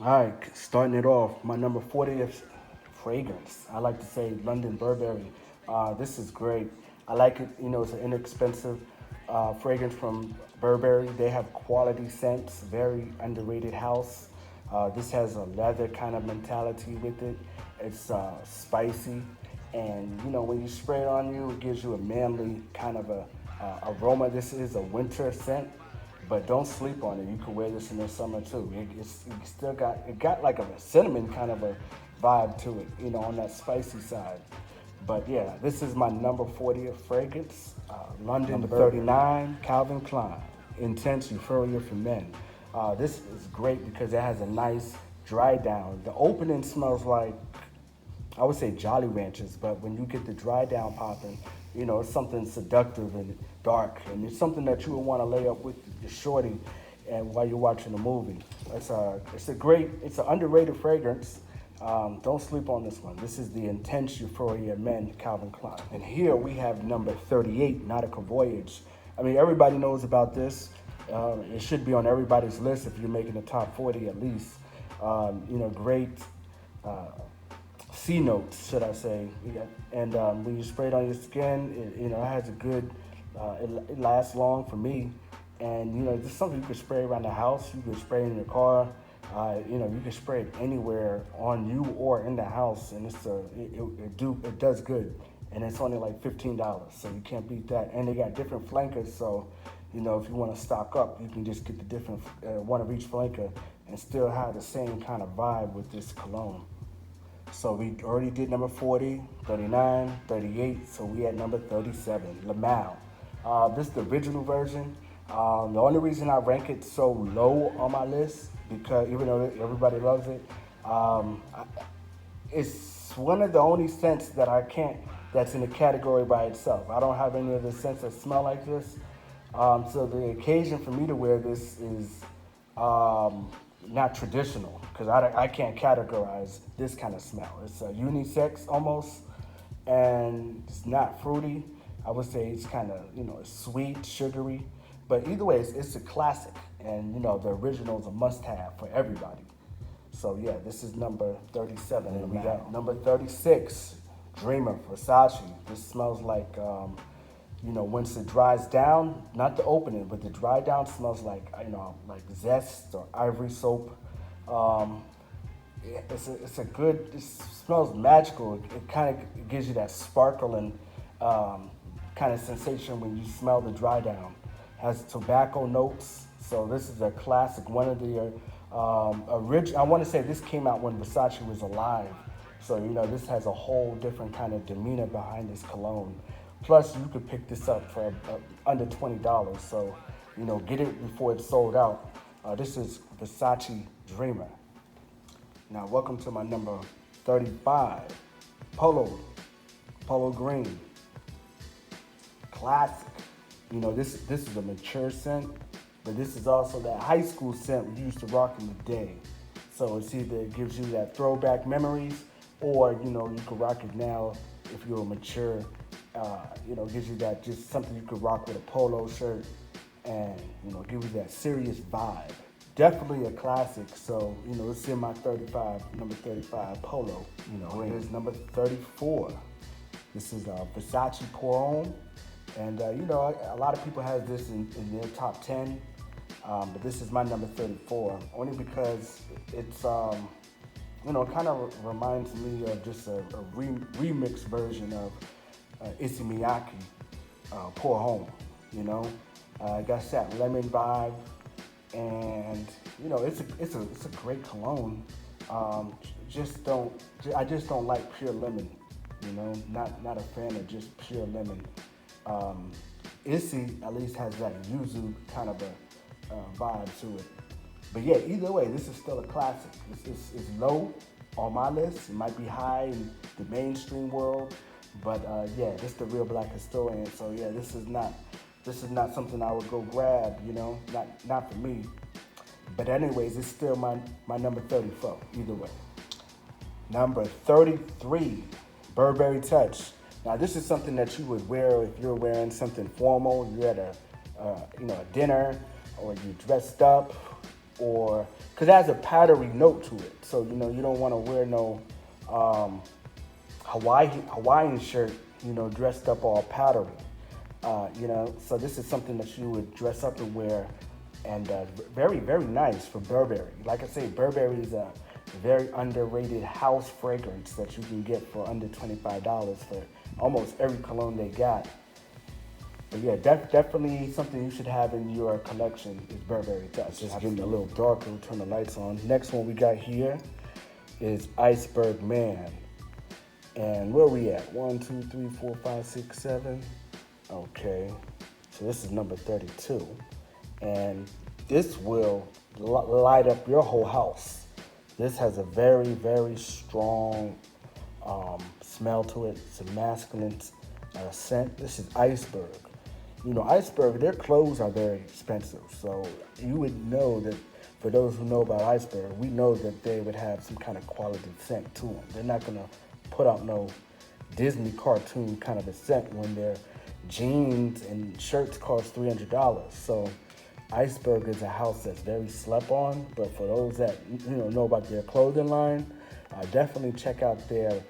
All right, starting it off, my number 40th fragrance. I like to say London Burberry. This is great. I like it, it's an inexpensive fragrance from Burberry. They have quality scents, very underrated house. This has a leather kind of mentality with it. It's spicy, and when you spray it on you, it gives you a manly kind of a aroma. This is a winter scent, but don't sleep on it. You can wear this in the summer too. It still got like a cinnamon kind of a vibe to it, on that spicy side. But yeah, this is my number 40th fragrance, London number 39, Calvin Klein, Intense Euphoria for Men. This is great because it has a nice dry down. The opening smells like, I would say Jolly Ranchers, but when you get the dry down popping, it's something seductive and dark, and it's something that you would want to lay up with your shorty, and while you're watching a movie. It's an underrated fragrance. Don't sleep on this one. This is the Intense Euphoria Men, Calvin Klein. And here we have number 38, Nautical Voyage. I mean, everybody knows about this. It should be on everybody's list if you're making the top 40 at least. Great C notes, should I say? And when you spray it on your skin, it has a good. It lasts long for me, and this is something you could spray around the house. You could spray in your car. You can spray it anywhere on you or in the house, and it does good, and it's only like $15, so you can't beat that. And they got different flankers, so if you want to stock up, you can just get the different one of each flanker and still have the same kind of vibe with this cologne. So we already did number 40, 39, 38, so we at number 37, Lamal. This is the original version. The only reason I rank it so low on my list, because even though everybody loves it, it's one of the only scents that that's in a category by itself. I don't have any other scents that smell like this. So the occasion for me to wear this is not traditional, because I can't categorize this kind of smell. It's a unisex almost, and it's not fruity. I would say it's kind of, it's sweet, sugary, but either way, it's a classic, and the original is a must-have for everybody. So yeah, this is number 37, and we got number 36, Dreamer, Versace. This smells like, once it dries down, not the opening, but the dry down smells like, like zest or ivory soap. It smells magical. It kind of gives you that sparkling kind of sensation when you smell the dry down. Has tobacco notes, so this is a classic. One of the original. I want to say this came out when Versace was alive, so this has a whole different kind of demeanor behind this cologne. Plus, you could pick this up for under $20, so get it before it's sold out. This is Versace Dreamer. Now, welcome to my number 35, Polo Green. Classic. This is a mature scent, but this is also that high school scent we used to rock in the day. So it's either it gives you that throwback memories, or you can rock it now if you're mature. Gives you that just something you could rock with a polo shirt, and give you that serious vibe. Definitely a classic. So it's in my number 35 Polo. Here's number 34. This is Versace Pour Homme. And, a lot of people have this in their top 10, but this is my number 34, only because it's, kind of reminds me of just a remix version of Issey Miyake, Pour Homme, I got that lemon vibe, and, it's a great cologne. I just don't like pure lemon, not a fan of just pure lemon. Issey at least has that yuzu kind of a vibe to it. But yeah, either way, this is still a classic. It's low on my list. It might be high in the mainstream world, but yeah, this is the real Black Historian. So yeah, this is not something I would go grab. Not for me. But anyways, it's still my number 34. Either way, number 33, Burberry Touch. Now, this is something that you would wear if you're wearing something formal. You're at a dinner, or you're dressed up. or because it has a powdery note to it. So you don't want to wear no um, Hawaiian shirt, dressed up all powdery. So this is something that you would dress up and wear, and very, very nice for Burberry. Like I say, Burberry is a very underrated house fragrance that you can get for under $25 for almost every cologne they got. But yeah, definitely something you should have in your collection is Burberry Touch. Just getting a little darker, we'll turn the lights on. Next one we got here is Iceberg Man. And where are we at? 1, 2, 3, 4, 5, 6, 7. Okay, so this is number 32. And this will light up your whole house. This has a very, very strong smell to it. It's a masculine scent. This is Iceberg. Iceberg, their clothes are very expensive. So you would know that, for those who know about Iceberg, we know that they would have some kind of quality scent to them. They're not going to put out no Disney cartoon kind of a scent when their jeans and shirts cost $300. So Iceberg is a house that's very slept on, but for those that know about their clothing line, definitely check out their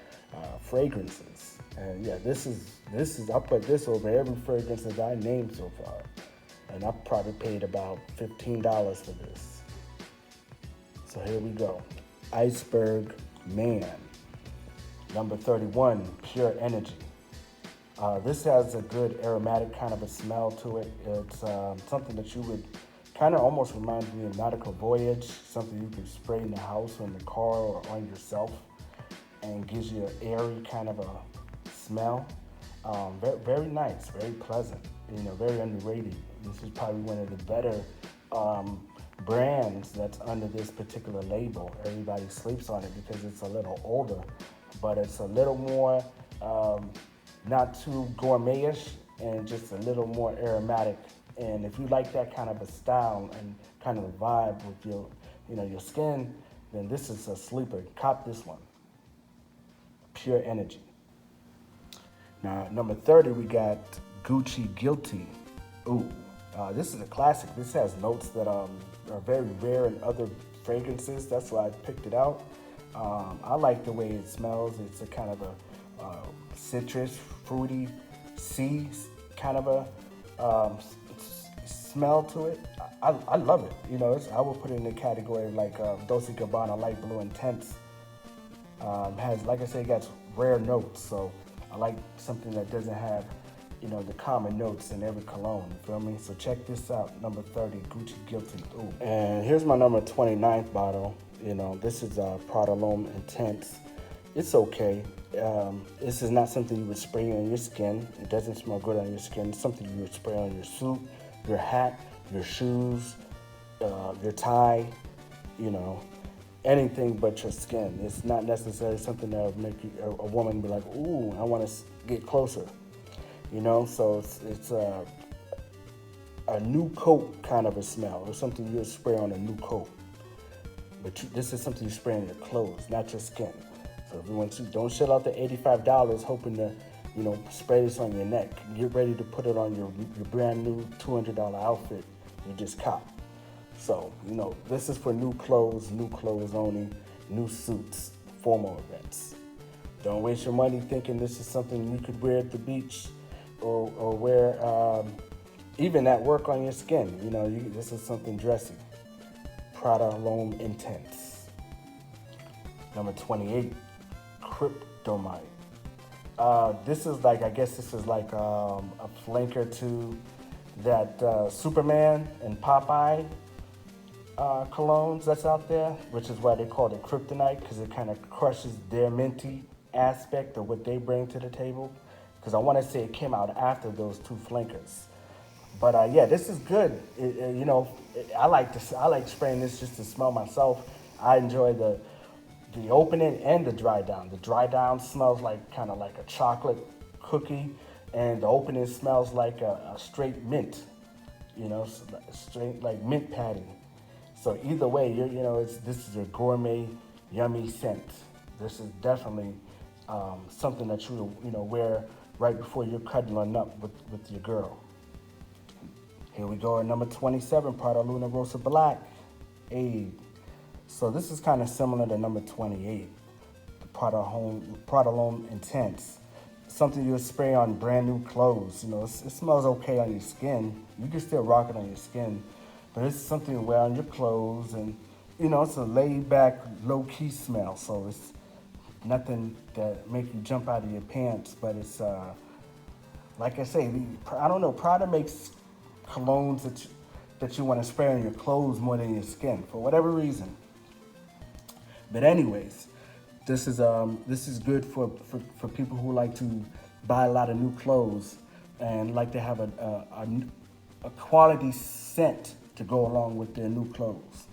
fragrances. And yeah, this is I put this over every fragrance that I named so far, and I probably paid about $15 for this. So here we go, Iceberg Man. Number 31, Pure Energy. This has a good aromatic kind of a smell to it. It's something that you would kind of almost remind me of Nautical Voyage, something you can spray in the house or in the car or on yourself, and gives you an airy kind of a smell. Very, very nice, very pleasant, very underrated. This is probably one of the better brands that's under this particular label. Everybody sleeps on it because it's a little older, but it's a little more not too gourmetish and just a little more aromatic. And if you like that kind of a style and kind of a vibe with your skin, then this is a sleeper. Cop this one, Pure Energy. Now, number 30, we got Gucci Guilty. Ooh, this is a classic. This has notes that are very rare in other fragrances. That's why I picked it out. I like the way it smells. It's a kind of a citrus, fruity, sea kind of a smell to it. I love it. I would put it in the category like Dolce & Gabbana Light Blue Intense. Has, like I said, it got rare notes. So I like something that doesn't have, the common notes in every cologne, you feel me? So check this out, number 30, Gucci Guilty. Ooh. And here's my number 29th bottle. This is Prada L'Homme Intense. It's okay. This is not something you would spray on your skin. It doesn't smell good on your skin. It's something you would spray on your suit, your hat, your shoes, your tie, anything but your skin. It's not necessarily something that would make a woman be like, ooh, I want to get closer. So it's a new coat kind of a smell, or something you would spray on a new coat. But this is something you spray on your clothes, not your skin. So if you want to, don't shell out the $85 hoping to, spray this on your neck. Get ready to put it on your brand new $200 outfit you just cop. So, this is for new clothes only, new suits, formal events. Don't waste your money thinking this is something you could wear at the beach or wear even at work on your skin. This is something dressy. Prada L'Homme Intense. Number 28, Kryptonite. This is like a flanker to that Superman and Popeye colognes that's out there, which is why they call it Kryptonite, because it kind of crushes their minty aspect of what they bring to the table. Because I want to say it came out after those two flankers. But yeah, this is good. I like spraying this just to smell myself. I enjoy the opening and the dry down. The dry down smells like kind of like a chocolate cookie, and the opening smells like a straight mint. Straight like mint patty. So either way, this is a gourmet, yummy scent. This is definitely something that you wear right before you're cuddling up with your girl. Here we go at number 27, Prada Luna Rosa Black. So this is kind of similar to number 28, the Prodalone Intense. Something you would spray on brand new clothes. You know, it smells okay on your skin. You can still rock it on your skin, but it's something you wear on your clothes, and you know, it's a laid back, low key smell. So it's nothing that make you jump out of your pants, but it's like I say, I don't know. Prada makes colognes that you want to spray on your clothes more than your skin for whatever reason. But anyways, this is good for people who like to buy a lot of new clothes and like to have a quality scent to go along with their new clothes.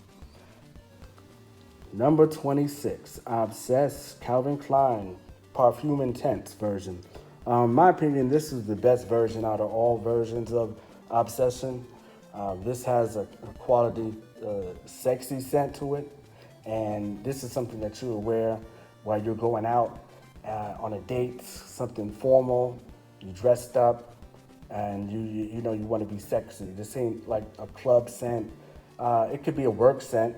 Number 26, Obsessed Calvin Klein Parfume Intense version. My opinion, this is the best version out of all versions of Obsession. This has a quality, sexy scent to it, and this is something that you will wear while you're going out on a date, something formal. You dressed up, and you know you want to be sexy. This ain't like a club scent. It could be a work scent,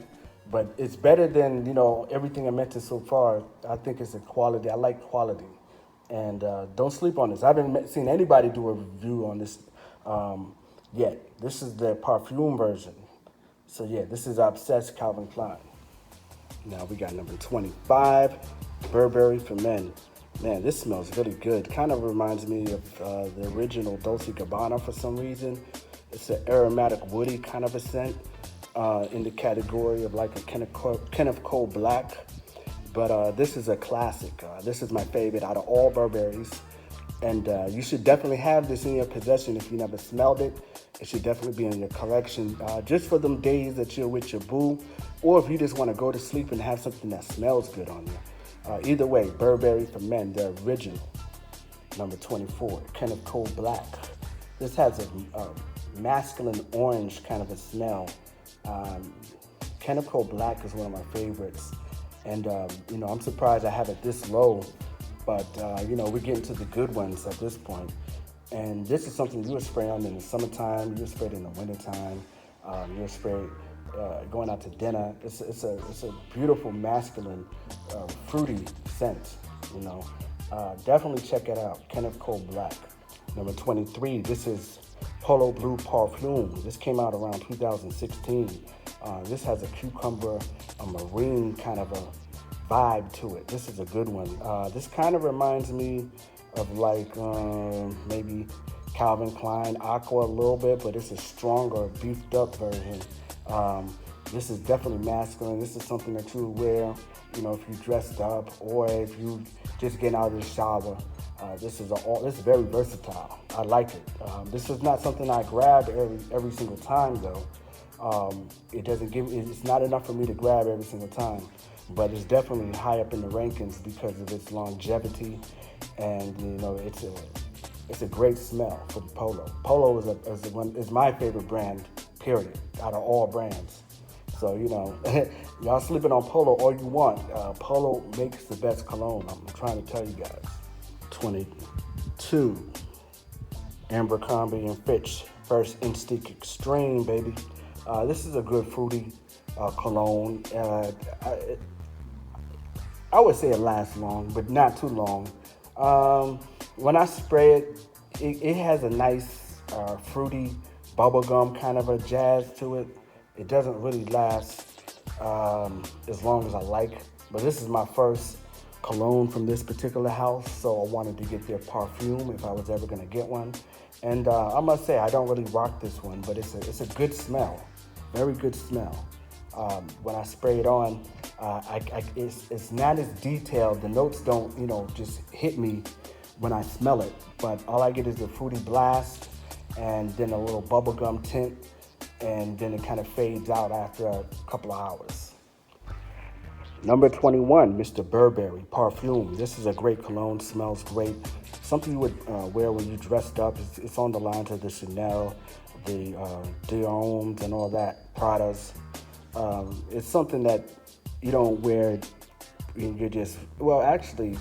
but it's better than, you know, everything I mentioned so far. I think it's a quality. I like quality, and don't sleep on this. I haven't seen anybody do a review on this yet. This is the parfume version. So yeah, this is Obsessed Calvin Klein. Now we got number 25, Burberry for Men. Man, this smells really good. Kind of reminds me of the original Dolce & Gabbana for some reason. It's an aromatic, woody kind of a scent in the category of like a Kenneth Cole Black. But this is a classic. This is my favorite out of all Burberrys. And you should definitely have this in your possession if you never smelled it. It should definitely be in your collection, just for them days that you're with your boo, or if you just want to go to sleep and have something that smells good on you. Either way, Burberry for Men, the original. Number 24, Kenneth Cole Black. This has a masculine orange kind of a smell. Kenneth Cole Black is one of my favorites. And, you know, I'm surprised I have it this low, but, you know, we're getting to the good ones at this point. And this is something you would spray on in the summertime, you would spray it in the wintertime, you would spray it going out to dinner. It's a beautiful, masculine, fruity scent, you know. Definitely check it out, Kenneth Cole Black. Number 23, this is Polo Blue Parfume. This came out around 2016. This has a cucumber, a marine kind of a vibe to it. This is a good one. This kind of reminds me of like maybe Calvin Klein Aqua a little bit, but it's a stronger, beefed up version. This is definitely masculine. This is something that you would wear, you know, if you dressed up or if you just getting out of the shower. This is very versatile. I like it. This is not something I grab every single time though. It's not enough for me to grab every single time, but it's definitely high up in the rankings because of its longevity, and you know it's a great smell for the Polo. Polo is my favorite brand, period, out of all brands. So you know, y'all sleeping on Polo all you want. Polo makes the best cologne. I'm trying to tell you guys. 22, Abercrombie & Fitch First Instinct Extreme, baby. This is a good fruity cologne. I would say it lasts long, but not too long. When I spray it, it has a nice fruity bubblegum kind of a jazz to it. It doesn't really last as long as I like, but this is my first cologne from this particular house, so I wanted to get their parfume if I was ever going to get one. And I must say, I don't really rock this one, but it's a good smell, very good smell. When I spray it on, it's not as detailed. The notes don't, you know, just hit me when I smell it, but all I get is the fruity blast and then a little bubblegum tint, and then it kind of fades out after a couple of hours. Number 21, Mr. Burberry Parfume. This is a great cologne, smells great. Something you would wear when you dressed up. It's on the lines of the Chanel, the Dior's and all that, Pradas. It's something that you don't wear, you're just, well, actually,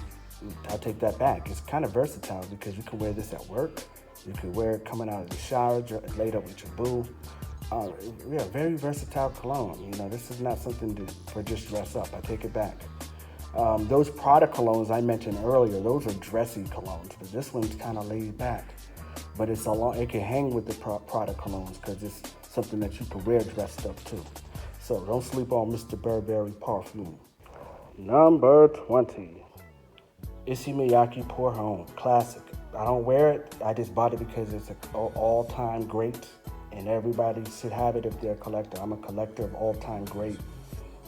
I'll take that back. It's kind of versatile because you can wear this at work. You can wear it coming out of the shower, laid up with your boo. Uh, yeah, very versatile cologne. This is not something for just dress up. I take it back. Those Prada colognes I mentioned earlier, those are dressy colognes, but this one's kind of laid back. But it can hang with the Prada colognes because it's something that you can wear dressed up too. So don't sleep on Mr. Burberry perfume. Number 20, Issey Miyake Pour Homme, classic. I don't wear it. I just bought it because it's an all-time great, and everybody should have it if they're a collector. I'm a collector of all-time great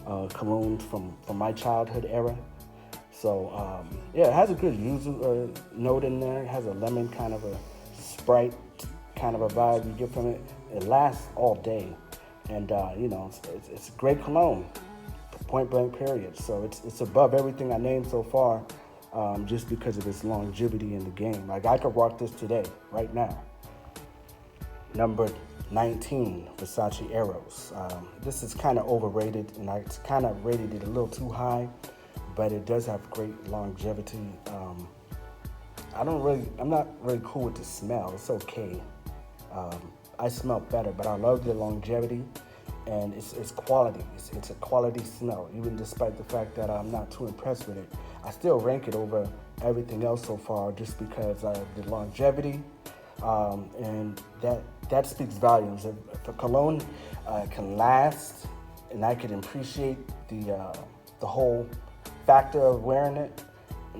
colognes from my childhood era. So yeah, it has a good yuzu note in there. It has a lemon kind of a Sprite kind of a vibe you get from it. It lasts all day, and it's a great cologne, point blank period. So it's above everything I named so far, just because of its longevity in the game. Like I could rock this today, right now. Number 19, Versace Eros. This is kind of overrated, and I kind of rated it a little too high, but it does have great longevity. I'm not really cool with the smell. It's okay. I smell better, but I love the longevity, and it's quality. It's a quality smell, even despite the fact that I'm not too impressed with it. I still rank it over everything else so far, just because of the longevity, and that speaks volumes. If a cologne can last, and I can appreciate the whole factor of wearing it,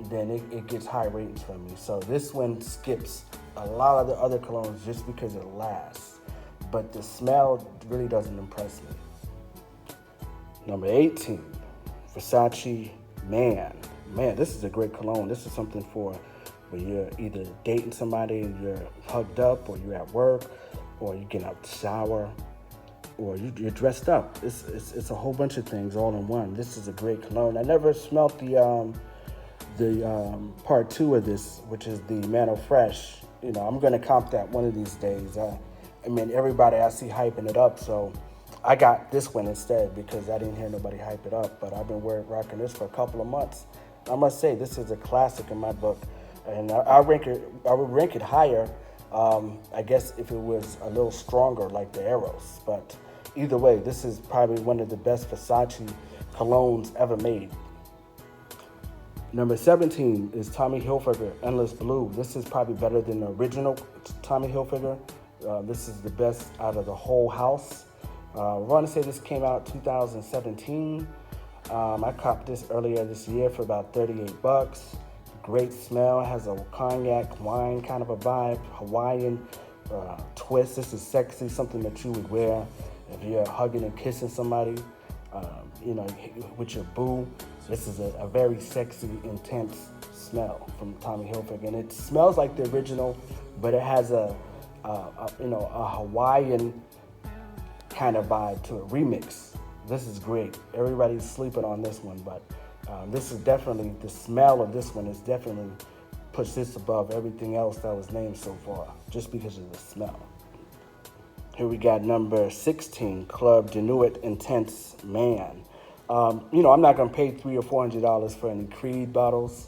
then it gets high ratings from me. So this one skips a lot of the other colognes just because it lasts. But the smell really doesn't impress me. Number 18, Versace Man. Man, this is a great cologne. This is something for when you're either dating somebody and you're hugged up, or you're at work, or you get out the shower, or you're dressed up. It's a whole bunch of things all in one. This is a great cologne. I never smelled the part 2 of this, which is the Mantle Fresh. I'm gonna comp that one of these days. Everybody I see hyping it up, so I got this one instead because I didn't hear nobody hype it up. But I've been rocking this for a couple of months. I must say this is a classic in my book, and I would rank it higher. I guess if it was a little stronger like the Eros, but either way, this is probably one of the best Versace colognes ever made. Number 17 is Tommy Hilfiger Endless Blue. This is probably better than the original Tommy Hilfiger. This is the best out of the whole house. I want to say this came out 2017. I copped this earlier this year for about $38. Great smell, has a cognac wine kind of a vibe, Hawaiian twist. This is sexy, something that you would wear if you're hugging and kissing somebody, with your boo. This is a very sexy, intense smell from Tommy Hilfiger, and it smells like the original, but it has a Hawaiian kind of vibe to it, remix. This is great. Everybody's sleeping on this one, but this is definitely, the smell of this one is definitely puts this above everything else that was named so far, just because of the smell. Here we got number 16, Club de Nuit Intense Man. I'm not gonna pay $300 or $400 for any Creed bottles.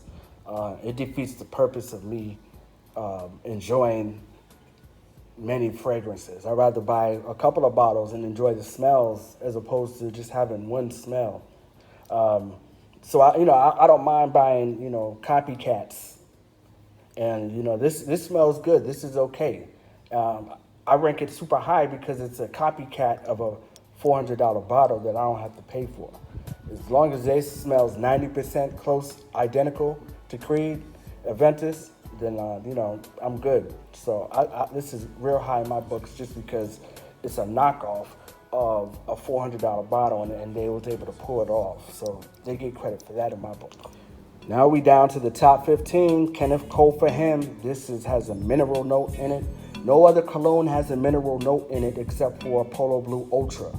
It defeats the purpose of me enjoying many fragrances. I'd rather buy a couple of bottles and enjoy the smells as opposed to just having one smell. So I don't mind buying copycats, and this smells good. This is okay. I rank it super high because it's a copycat of a $400 bottle that I don't have to pay for. As long as it smells 90% close identical to Creed, Aventus, then I'm good. So this is real high in my books just because it's a knockoff of a $400 bottle, and they was able to pull it off. So they get credit for that in my book. Now we down to the top 15. Kenneth Cole for him. This has a mineral note in it. No other cologne has a mineral note in it except for Polo Blue Ultra.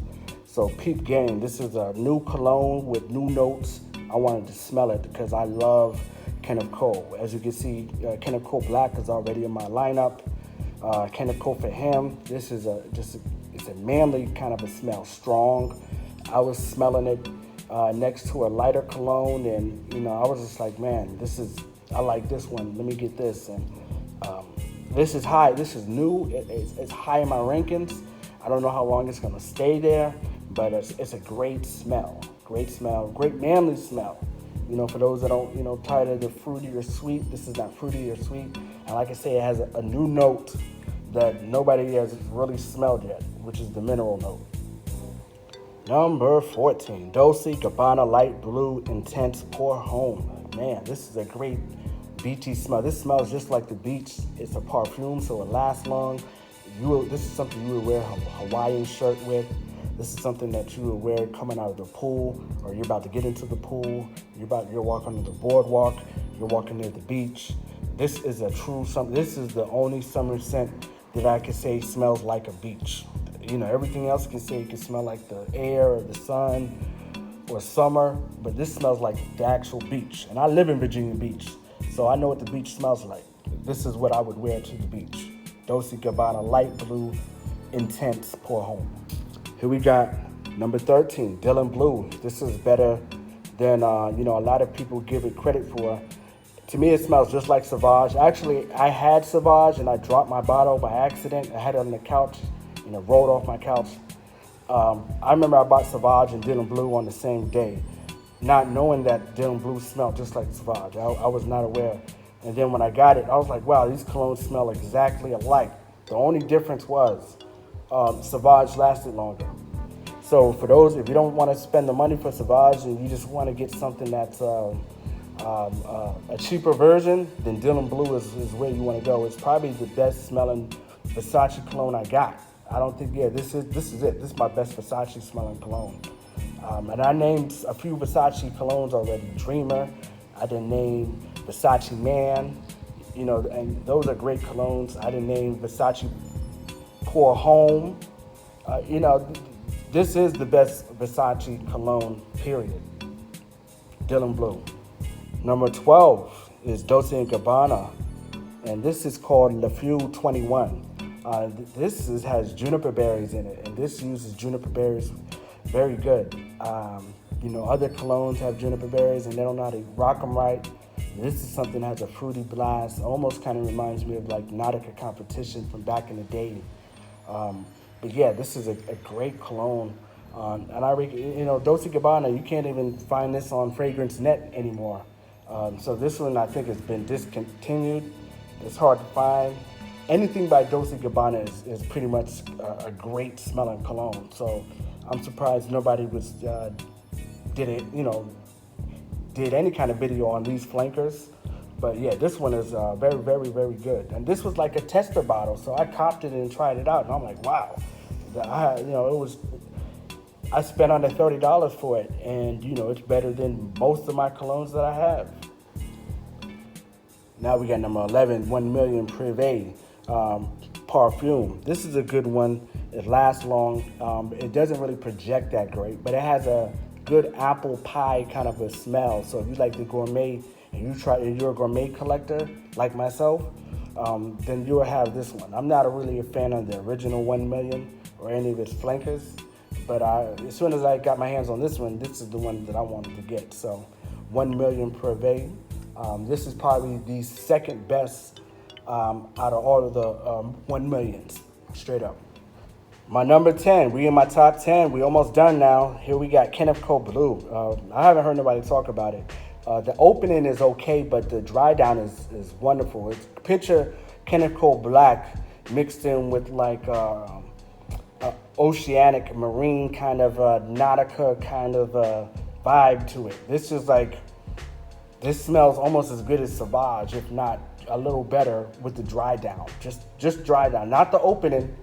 So peep game. This is a new cologne with new notes. I wanted to smell it because I love Kenneth Cole. As you can see, Kenneth Cole Black is already in my lineup. Kenneth Cole for him. This is it's a manly kind of a smell, strong. I was smelling it next to a lighter cologne, and I was just like, man, I like this one. Let me get this. And this is high. This is new. It's high in my rankings. I don't know how long it's gonna stay there, but it's a great smell, great manly smell. For those that don't, tired of the fruity or sweet, this is not fruity or sweet. And like I say, it has a new note that nobody has really smelled yet, which is the mineral note. Number 14, Dolce Gabbana Light Blue Intense Pour Home. Man, this is a great beachy smell. This smells just like the beach. It's a perfume, so it lasts long. This is something you would wear a Hawaiian shirt with. This is something that you would wear coming out of the pool, or you're about to get into the pool. You're walking on the boardwalk. You're walking near the beach. This is This is the only summer scent that I can say smells like a beach. Everything else can say it can smell like the air or the sun or summer, but this smells like the actual beach. And I live in Virginia Beach, so I know what the beach smells like. This is what I would wear to the beach. Dolce Gabbana Light Blue Intense Pour Home. Here we got number 13, Dylan Blue. This is better than a lot of people give it credit for. To me, it smells just like Sauvage. Actually, I had Sauvage and I dropped my bottle by accident. I had it on the couch and it rolled off my couch. I remember I bought Sauvage and Dylan Blue on the same day, not knowing that Dylan Blue smelled just like Sauvage. I was not aware. And then when I got it, I was like, wow, these colognes smell exactly alike. The only difference was Sauvage lasted longer. So for those, if you don't want to spend the money for Sauvage and you just want to get something that's a cheaper version, then Dylan Blue is where you want to go. It's probably the best smelling Versace cologne I got. I don't think, this is it. This is my best Versace smelling cologne. And I named a few Versace colognes already. Dreamer, I didn't name Versace Man, and those are great colognes. I didn't name Versace Pour Home. This is the best Versace cologne, period. Dylan Blue. Number 12 is Dolce & Gabbana, and this is called Le Feu 21. This has juniper berries in it, and this uses juniper berries very good. Other colognes have juniper berries, and they don't know how to rock them right. This is something that has a fruity blast. Almost kind of reminds me of like Nautica Competition from back in the day. But yeah, this is a great cologne. And I Dolce Gabbana, you can't even find this on Fragrance Net anymore. So this one I think has been discontinued. It's hard to find. Anything by Dolce Gabbana is pretty much a great smelling cologne. So I'm surprised nobody did any kind of video on these flankers. But yeah, this one is very, very, very good. And this was like a tester bottle, so I copped it and tried it out, and I'm like, wow. I spent under $30 for it, and it's better than most of my colognes that I have. Now we got number 11, 1 Million Privé Parfume. This is a good one. It lasts long. It doesn't really project that great, but it has a good apple pie kind of a smell. So if you like the gourmet and you're a gourmet collector like myself, then you'll have this one. I'm not really a fan of the original 1 Million or any of its flankers, but as soon as I got my hands on this one, this is the one that I wanted to get. So 1 Million Privé. This is probably the second best out of all of the 1 millions, straight up. My number 10, we in my top 10. We almost done now. Here we got Kenneth Cole Blue. I haven't heard nobody talk about it. The opening is okay, but the dry down is wonderful. Picture Kenneth Cole Black mixed in with like oceanic, marine kind of Nautica kind of vibe to it. This smells almost as good as Sauvage, if not a little better with the dry down. Just dry down, not the opening,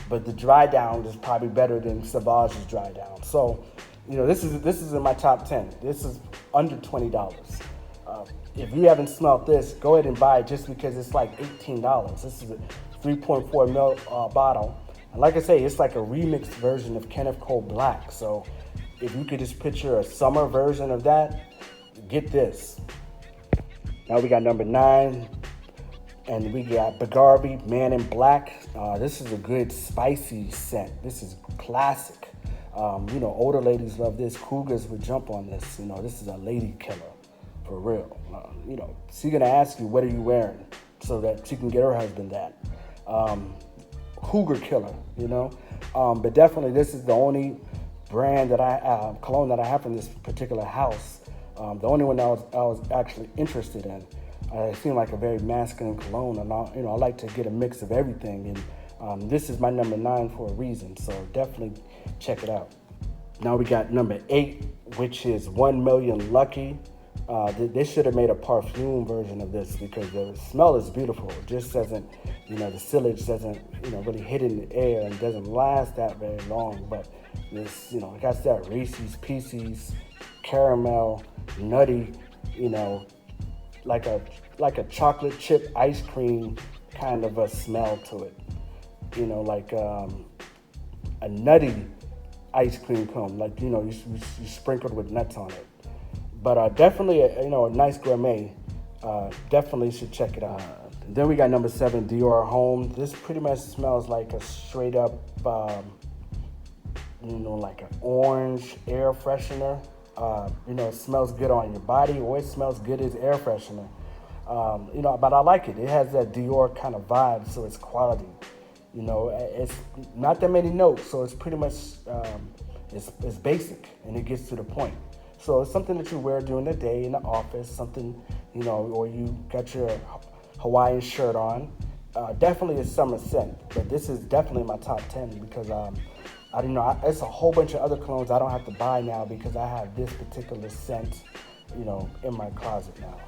but the dry down is probably better than Sauvage's dry down. So, this is in my top 10. This is under $20. If you haven't smelled this, go ahead and buy it just because it's like $18. This is a 3.4 ml bottle. And like I say, it's like a remixed version of Kenneth Cole Black. So if you could just picture a summer version of that, get this. Now we got number 9, and we got Bulgari Man in Black. This is a good spicy scent. This is classic. Older ladies love this. Cougars would jump on this. This is a lady killer, for real. She's gonna ask you, what are you wearing? So that she can get her husband that. Cougar killer, But definitely, this is the only brand that cologne that I have from this particular house. The only one that I was actually interested in. It seemed like a very masculine cologne, and I like to get a mix of everything. And this is my number 9 for a reason, so definitely check it out. Now we got number 8, which is 1 Million Lucky. They should have made a perfume version of this because the smell is beautiful. It just doesn't, the sillage doesn't, really hit in the air and doesn't last that very long. But this, it got that Reese's Pieces, caramel, nutty, like a chocolate chip ice cream kind of a smell to it. Like a nutty ice cream cone, like you sprinkled with nuts on it. But definitely, a nice gourmet. Definitely should check it out. Then we got number 7, Dior Homme. This pretty much smells like a straight up, like an orange air freshener. It smells good on your body, or it smells good as air freshener. But I like it. It has that Dior kind of vibe, so it's quality. It's not that many notes, so it's pretty much it's basic and it gets to the point. So it's something that you wear during the day in the office, something, or you got your Hawaiian shirt on. Definitely a summer scent, but this is definitely my top 10 because it's a whole bunch of other colognes I don't have to buy now because I have this particular scent, in my closet now.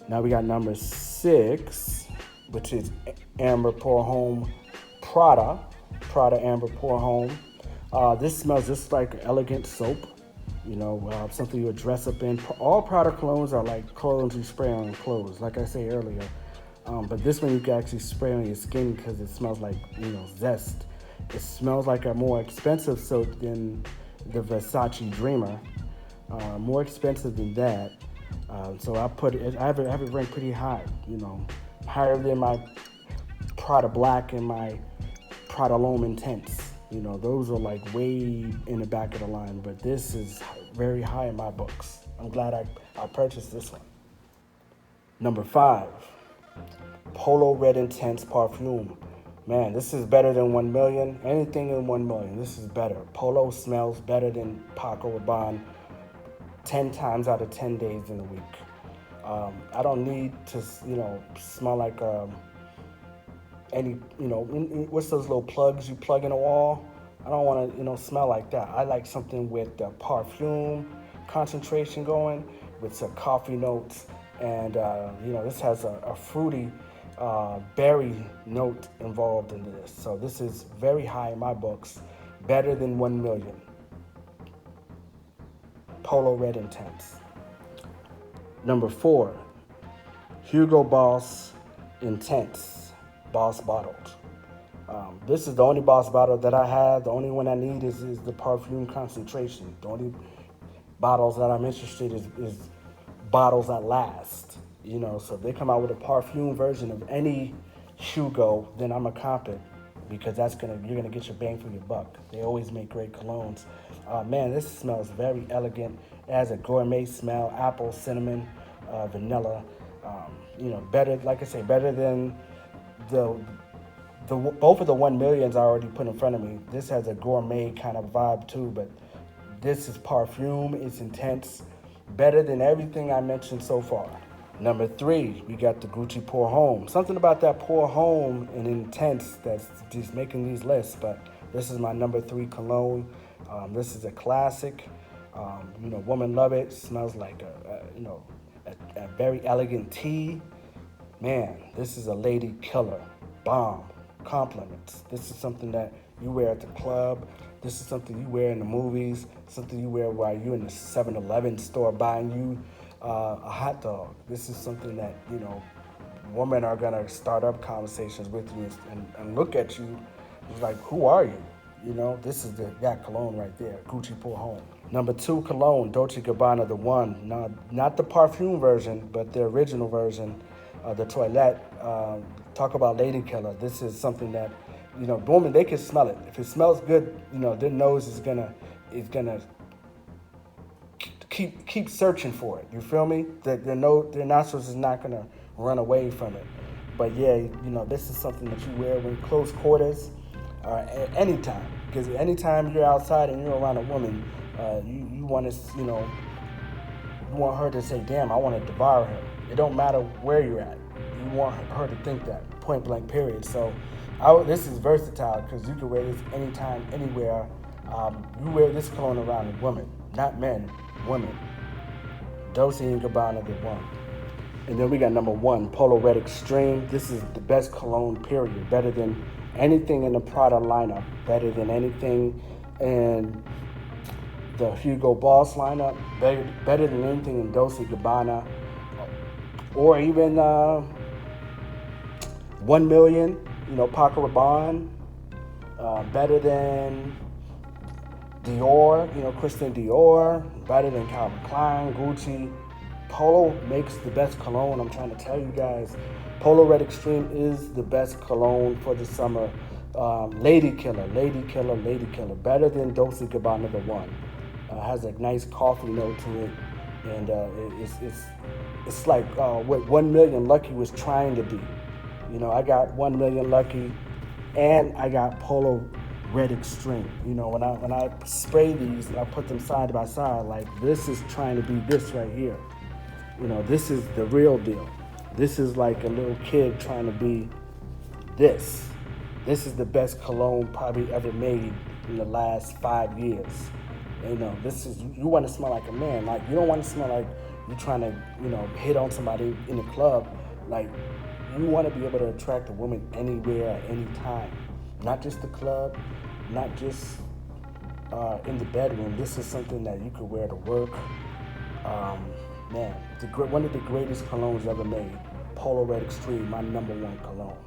Now we got number 6, which is Amber Pour Homme Prada Amber Pour Homme. This smells just like elegant soap. Something you would dress up in. All Prada colognes are like colognes you spray on clothes, like I said earlier. But this one you can actually spray on your skin because it smells like, zest. It smells like a more expensive soap than the Versace Dreamer. More expensive than that. So I have it ranked pretty high, higher than my Prada Black and my Prada L'Homme Intense. Those are like way in the back of the line, but this is very high in my books. I'm glad I purchased this one. Number 5, Polo Red Intense Parfum. Man, this is better than 1 million. Anything in 1 million, this is better. Polo smells better than Paco Rabanne 10 times out of 10 days in a week. I don't need to, smell like any, what's those little plugs you plug in a wall? I don't want to, smell like that. I like something with the perfume concentration going, with some coffee notes, and this has a fruity berry note involved in this. So this is very high in my books, better than 1 million. Polo Red Intense. Number 4, Hugo Boss Intense. Boss bottled. This is the only Boss bottle that I have. The only one I need is the perfume concentration. The only bottles that I'm interested is bottles that last. So if they come out with a perfume version of any Hugo, then I'm a comp it because you're gonna get your bang for your buck. They always make great colognes. Man, this smells very elegant. It has a gourmet smell: apple, cinnamon, vanilla. Better, like I say, better than both of the 1 millions I already put in front of me. This has a gourmet kind of vibe too, but this is perfume. It's intense, better than everything I mentioned so far. Number 3, we got the Gucci Pour Homme. Something about that Pour Homme and intense that's just making these lists, but this is my number 3 cologne. This is a classic. Women love it. Smells like a very elegant tea. Man, this is a lady killer. Bomb. Compliments. This is something that you wear at the club. This is something you wear in the movies. Something you wear while you're in the 7-Eleven store buying you a hot dog. This is something that, women are going to start up conversations with you and look at you. It's like, who are you? This is that cologne right there, Gucci Pour Homme. Number 2 cologne, Dolce & Gabbana, the one. Now, not the perfume version, but the original version, the Toilette. Talk about lady killer. This is something that, women, they can smell it. If it smells good, their nose is gonna keep searching for it. You feel me? Their nostrils is not gonna run away from it. But yeah, this is something that you wear when close quarters. anytime. Because anytime you're outside and you're around a woman, you want to, you want her to say, damn, I want to devour her. It don't matter where you're at. You want her to think that, point blank, period. So this is versatile because you can wear this anytime, anywhere. You wear this cologne around a woman, not men, women. Dolce & Gabbana, the one. And then we got number 1, Polo Red Extreme. This is the best cologne, period. Better than anything in the Prada lineup. Better than anything in the Hugo Boss lineup. Better than anything in Dolce & Gabbana. Or even 1 Million, Paco Rabanne. Better than Dior, Christian Dior. Better than Calvin Klein, Gucci. Polo makes the best cologne. I'm trying to tell you guys. Polo Red Extreme is the best cologne for the summer. Lady Killer. Better than Dolce & Gabbana, the one. Has a nice coffee note to it. And it's like what 1 Million Lucky was trying to be. I got 1 Million Lucky and I got Polo Red Extreme. When I spray these and I put them side by side, like this is trying to be this right here. This is the real deal. This is like a little kid trying to be this. This is the best cologne probably ever made in the last 5 years. This is, you want to smell like a man. Like, you don't want to smell like you're trying to, hit on somebody in the club. Like, you want to be able to attract a woman anywhere at any time. Not just the club, not just in the bedroom. This is something that you could wear to work. Man, one of the greatest colognes ever made. Polo Red Extreme, my number 1 cologne.